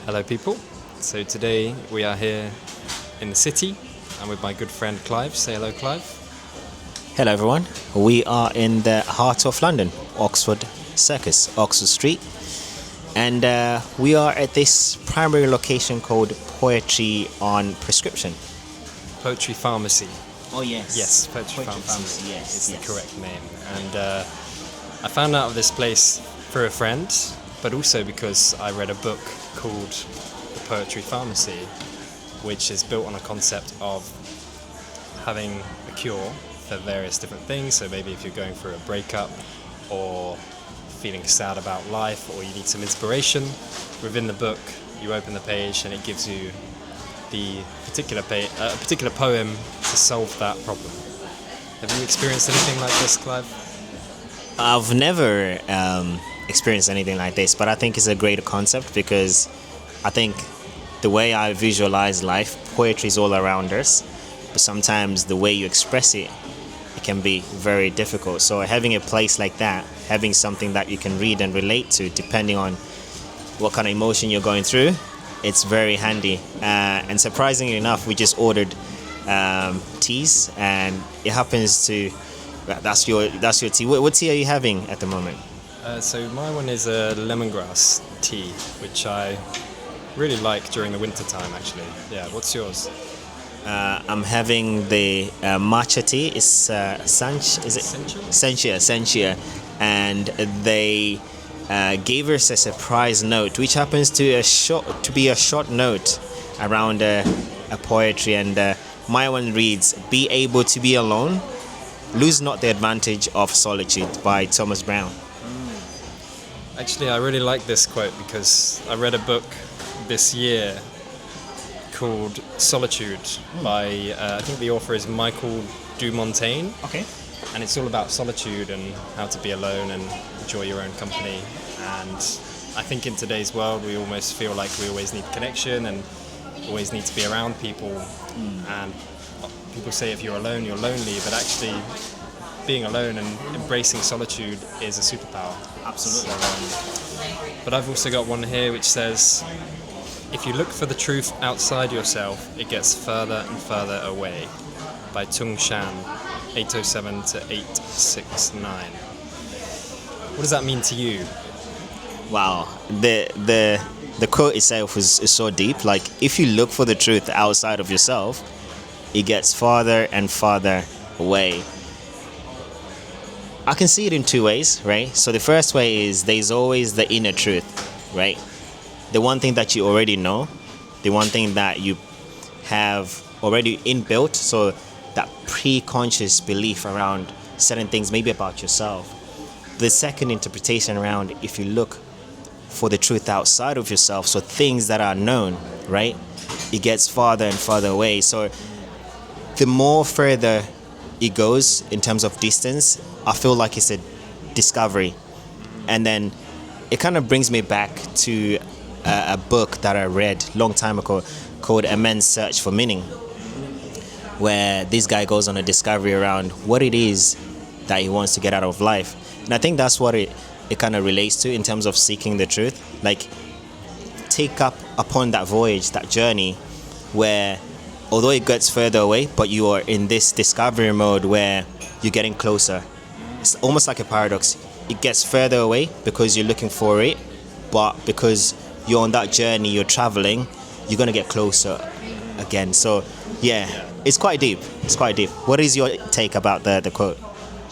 Hello, people. So today we are here in the city. I'm with my good friend Clive. Say hello, Clive. Hello, everyone. We are in the heart of London, Oxford Circus, Oxford Street, and we are at this primary location called Poetry on Prescription. Poetry Pharmacy. Oh yes, Yes, Poetry Pharmacy. Yes, It's yes. the correct name. And I found out of this place through a friend, but also because I read a book called The Poetry Pharmacy, which is built on a concept of having a cure for various different things. So maybe if you're going through a breakup or feeling sad about life or you need some inspiration, within the book you open the page and it gives you the particular a particular poem to solve that problem. Have you experienced anything like this, Clive? I've never experienced anything like this, but I think it's a great concept because I think the way I visualize life, poetry is all around us, but sometimes the way you express it, it can be very difficult. So having a place like that, having something that you can read and relate to, depending on what kind of emotion you're going through, it's very handy. And surprisingly enough, we just ordered teas, and it happens to that's your tea. What tea are you having at the moment? So my one is a lemongrass tea, which I really like during the winter time, actually. Yeah, what's yours? I'm having the matcha tea. It's Senchia, and they gave us a surprise note, which happens to be a short note around a poetry, and my one reads, "Be able to be alone, lose not the advantage of solitude," by Thomas Brown. Actually, I really like this quote because I read a book this year called Solitude by, I think the author is Michael Dumontaine. Okay. And it's all about solitude and how to be alone and enjoy your own company. And I think in today's world we almost feel like we always need connection and always need to be around people. And people say if you're alone, you're lonely, but actually being alone and embracing solitude is a superpower. Absolutely. But I've also got one here which says, "If you look for the truth outside yourself, it gets further and further away," by Tung Shan, 807 to 869. What does that mean to you? Wow, the quote itself is so deep. Like, if you look for the truth outside of yourself, it gets farther and farther away. I can see it in two ways, right? So the first way is there's always the inner truth, right? The one thing that you already know, the one thing that you have already inbuilt, so that pre-conscious belief around certain things, maybe about yourself. The second interpretation around, if you look for the truth outside of yourself, so things that are known, right? It gets farther and farther away. So the more further it goes in terms of distance, I feel like it's a discovery. And then it kind of brings me back to a book that I read a long time ago called A Man's Search for Meaning, where this guy goes on a discovery around what it is that he wants to get out of life. And I think that's what it kind of relates to in terms of seeking the truth. Like, take up upon that voyage, that journey, where although it gets further away, but you are in this discovery mode where you're getting closer. It's almost like a paradox. It gets further away because you're looking for it, but because you're on that journey, you're traveling, you're going to get closer again. So yeah, it's quite deep. What is your take about the quote?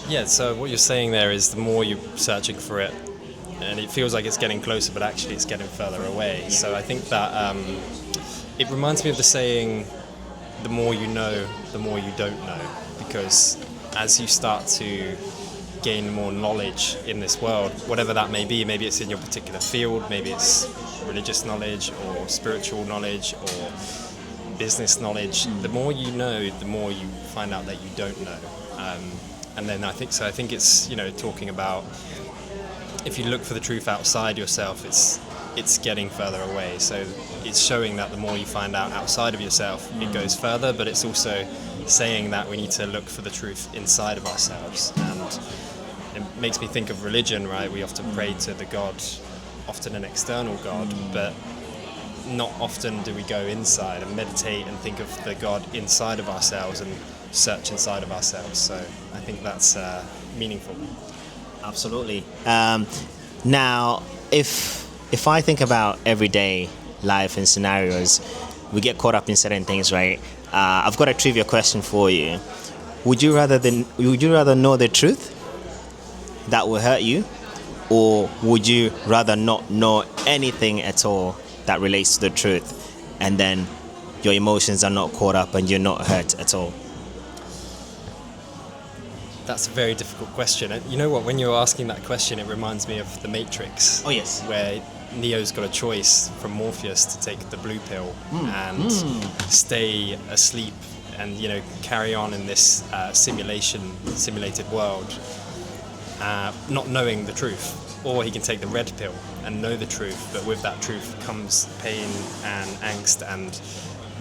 Yeah, so what you're saying there is the more you're searching for it, and it feels like it's getting closer, but actually it's getting further away. Yeah. So I think that it reminds me of the saying, the more you know, the more you don't know. Because as you start to gain more knowledge in this world, whatever that may be, maybe it's in your particular field, maybe it's religious knowledge or spiritual knowledge or business knowledge, the more you know, the more you find out that you don't know. And then I think it's, talking about if you look for the truth outside yourself, it's getting further away. So it's showing that the more you find out outside of yourself, it goes further, but it's also saying that we need to look for the truth inside of ourselves. And it makes me think of religion, right? We often pray to the God, often an external God, but not often do we go inside and meditate and think of the God inside of ourselves and search inside of ourselves. So I think that's meaningful. Absolutely. Now, if I think about everyday life and scenarios, we get caught up in certain things, right? I've got a trivia question for you. Would you rather know the truth that will hurt you, or would you rather not know anything at all that relates to the truth, and then your emotions are not caught up and you're not hurt at all? That's a very difficult question. And you know what? When you're asking that question, it reminds me of The Matrix. Oh, yes. Where Neo's got a choice from Morpheus to take the blue pill and stay asleep and, you know, carry on in this simulated world, not knowing the truth. Or he can take the red pill and know the truth, but with that truth comes pain and angst and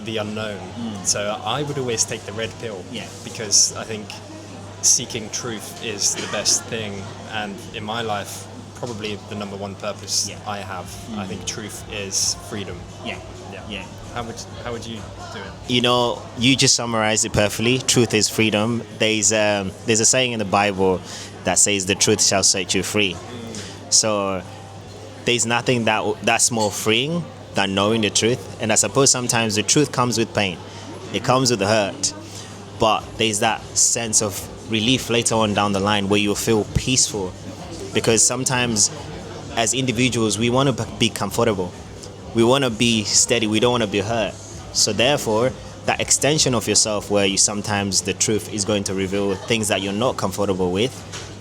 the unknown. So I would always take the red pill, because I think seeking truth is the best thing, and in my life, probably the number one purpose I have. I think truth is freedom. Yeah. How would you do it? You know, you just summarized it perfectly. Truth is freedom. There's a saying in the Bible that says the truth shall set you free. So there's nothing that's more freeing than knowing the truth. And I suppose sometimes the truth comes with pain. It comes with hurt. But there's that sense of relief later on down the line where you'll feel peaceful. Because sometimes as individuals, we want to be comfortable. We want to be steady. We don't want to be hurt. So therefore, that extension of yourself where sometimes the truth is going to reveal things that you're not comfortable with,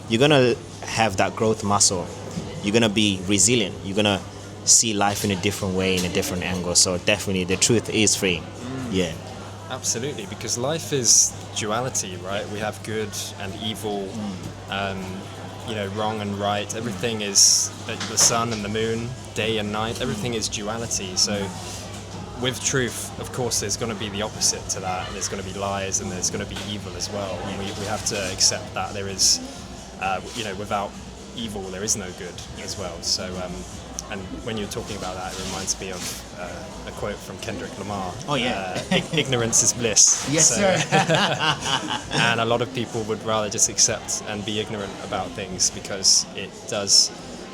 you're going to have that growth muscle. You're going to be resilient. You're going to see life in a different way, in a different angle. So definitely the truth is free. Yeah. Absolutely, because life is duality, right? We have good and evil, you know, wrong and right. Everything is the sun and the moon, day and night. Everything is duality. So with truth, of course, there's going to be the opposite to that. There's going to be lies and there's going to be evil as well. And we have to accept that there is, you know, without evil, there is no good as well. So, and when you're talking about that, it reminds me of a quote from Kendrick Lamar. Oh, yeah. Ignorance is bliss. Yes, sir. And a lot of people would rather just accept and be ignorant about things because it does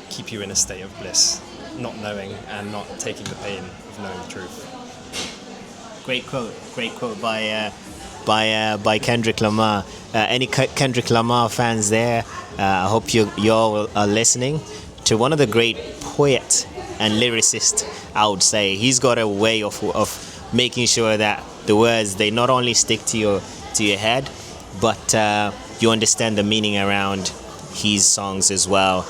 keep you in a state of bliss, not knowing and not taking the pain of knowing the truth. Great quote by Kendrick Lamar. Any Kendrick Lamar fans there? I hope you all are listening to one of the great poets and lyricists. I would say he's got a way of making sure that the words, they not only stick to your head, but you understand the meaning around his songs as well.